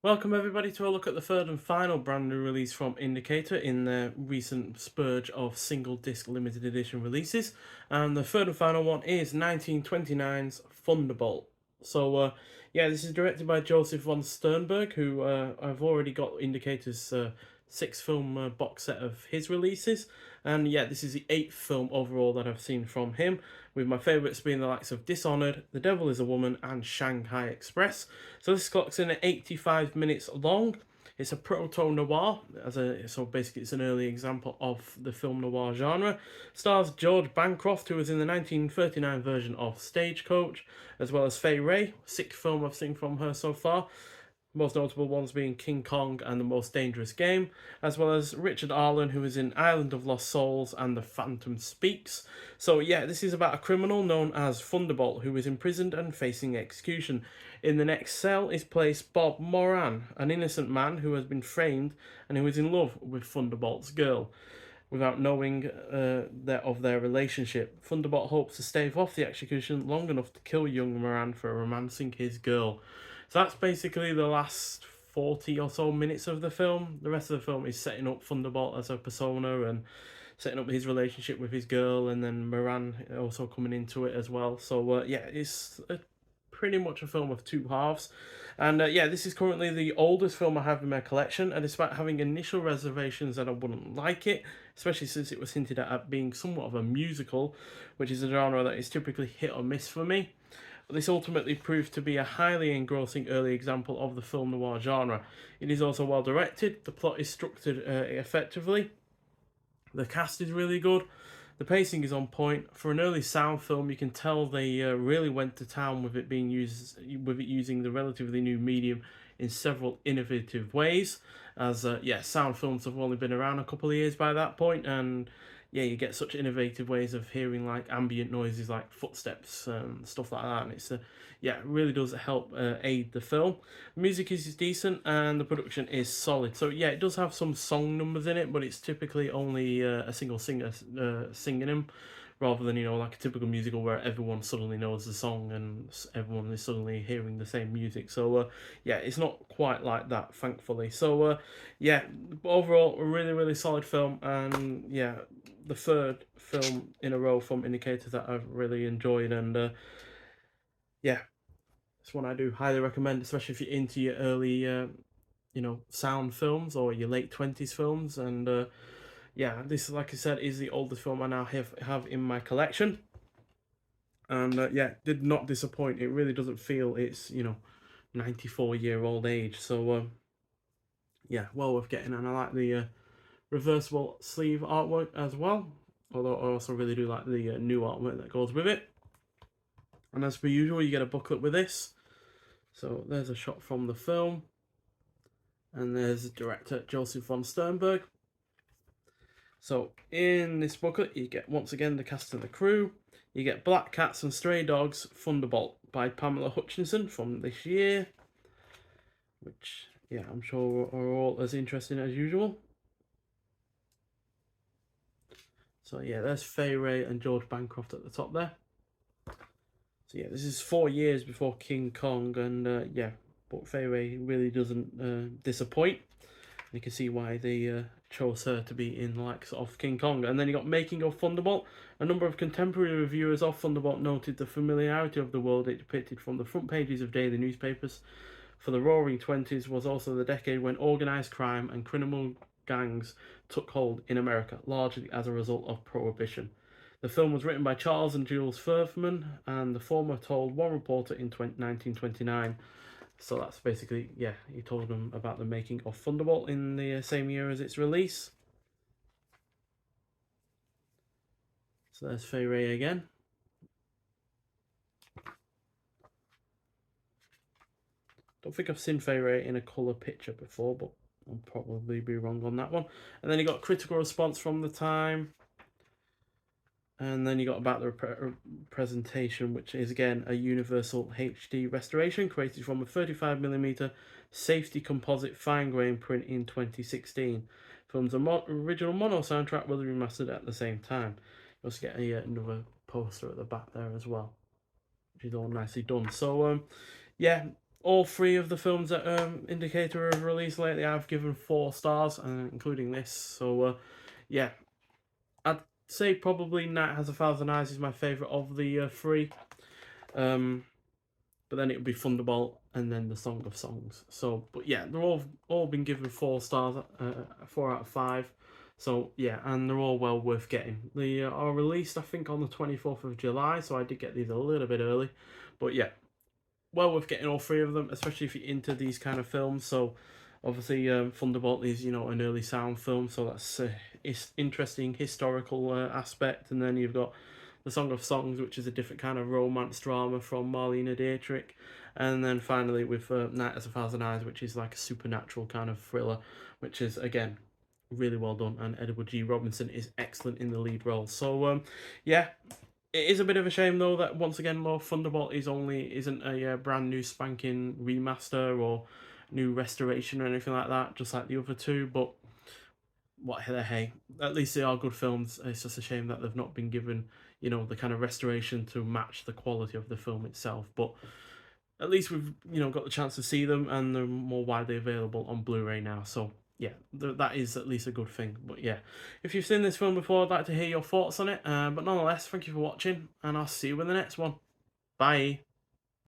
Welcome everybody to a look at the third and final brand new release from Indicator in their recent spurge of single disc limited edition releases. And the third and final one is 1929's Thunderbolt. Yeah, this is directed by Joseph von Sternberg, who I've already got Indicator's six film box set of his releases. And yeah, this is the eighth film overall that I've seen from him, with my favourites being the likes of Dishonored, The Devil is a Woman, and Shanghai Express. So this clocks in at 85 minutes long. It's a proto-noir, so basically it's an early example of the film noir genre. Stars George Bancroft, who was in the 1939 version of Stagecoach, as well as Fay Wray, sixth film I've seen from her so far. Most notable ones being King Kong and The Most Dangerous Game, as well as Richard Arlen, who is in Island of Lost Souls and The Phantom Speaks. So yeah, this is about a criminal known as Thunderbolt, who is imprisoned and facing execution. In the next cell is placed Bob Moran, an innocent man who has been framed and who is in love with Thunderbolt's girl. Without knowing of their relationship, Thunderbolt hopes to stave off the execution long enough to kill young Moran for romancing his girl. So that's basically the last 40 or so minutes of the film. The rest of the film is setting up Thunderbolt as a persona and setting up his relationship with his girl, and then Moran also coming into it as well. So yeah, it's pretty much a film of two halves. And yeah, this is currently the oldest film I have in my collection, and despite having initial reservations that I wouldn't like it, especially since it was hinted at being somewhat of a musical, which is a genre that is typically hit or miss for me, this ultimately proved to be a highly engrossing early example of the film noir genre. It is also well directed, the plot is structured effectively, the cast is really good, the pacing is on point. For an early sound film, you can tell they really went to town with it using the relatively new medium in several innovative ways. As yeah, sound films have only been around a couple of years by that point, and yeah, you get such innovative ways of hearing like ambient noises like footsteps and stuff like that, and it's yeah, it really does help aid the film. The music is decent and the production is solid. So yeah, it does have some song numbers in it, but it's typically only a single singer singing them, rather than like a typical musical where everyone suddenly knows the song and everyone is suddenly hearing the same music. So yeah, it's not quite like that, thankfully. So yeah, overall a really solid film, and yeah, the third film in a row from Indicator that I've really enjoyed, and yeah, it's one I do highly recommend, especially if you're into your early sound films or your late 20s films. And yeah, this, like I said, is the oldest film I now have in my collection, and yeah, did not disappoint. It really doesn't feel its 94-year-old age. So yeah, well worth getting, and I like the reversible sleeve artwork as well, although I also really do like the new artwork that goes with it. And as per usual, you get a booklet with this. So there's a shot from the film, and there's the director Joseph von Sternberg. So in this booklet, you get once again the cast of the crew. You get Black Cats and Stray Dogs Thunderbolt by Pamela Hutchinson from this year, which yeah, I'm sure are all as interesting as usual. So yeah, there's Fay Wray and George Bancroft at the top there. So yeah, this is 4 years before King Kong, and yeah, but Fay Wray really doesn't disappoint. You can see why they chose her to be in the likes of King Kong. And then you got Making of Thunderbolt. A number of contemporary reviewers of Thunderbolt noted the familiarity of the world it depicted from the front pages of daily newspapers. For the Roaring Twenties was also the decade when organised crime and criminal gangs took hold in America, largely as a result of Prohibition. The film was written by Charles and Jules Furfman, and the former told one reporter in 1929. So that's basically, yeah, he told them about the making of Thunderbolt in the same year as its release. So there's Fay Wray again. Don't think I've seen Fay Wray in a colour picture before, but I'll probably be wrong on that one. And then you got critical response from the time. And then you got about the presentation, which is again a universal HD restoration created from a 35mm safety composite fine grain print in 2016. Film's original mono soundtrack was remastered at the same time. You also get another poster at the back there as well, which is all nicely done. So yeah, all three of the films that Indicator have released lately, I've given 4 stars, including this. So, yeah, I'd say probably Night Has 1,000 Eyes is my favourite of the 3. But then it would be Thunderbolt and then the Song of Songs. So, but yeah, they're all been given 4 stars, 4 out of 5. So yeah, and they're all well worth getting. They are released, I think, on the 24th of July, so I did get these a little bit early. But yeah, well worth getting all 3 of them, especially if you're into these kind of films. So obviously, Thunderbolt is an early sound film, so that's it's interesting historical aspect. And then you've got the Song of Songs, which is a different kind of romance drama from Marlene Dietrich. And then finally with Night Has 1,000 Eyes, which is like a supernatural kind of thriller, which is, again, really well done. And Edward G. Robinson is excellent in the lead role. So, yeah, it is a bit of a shame, though, that once again, Lord Thunderbolt isn't a brand new spanking remaster or new restoration or anything like that, just like the other 2. But what the hey, at least they are good films. It's just a shame that they've not been given, the kind of restoration to match the quality of the film itself. But at least we've, got the chance to see them, and they're more widely available on Blu-ray now. So yeah, that is at least a good thing. But yeah, if you've seen this film before, I'd like to hear your thoughts on it. But nonetheless, thank you for watching, and I'll see you in the next one. Bye.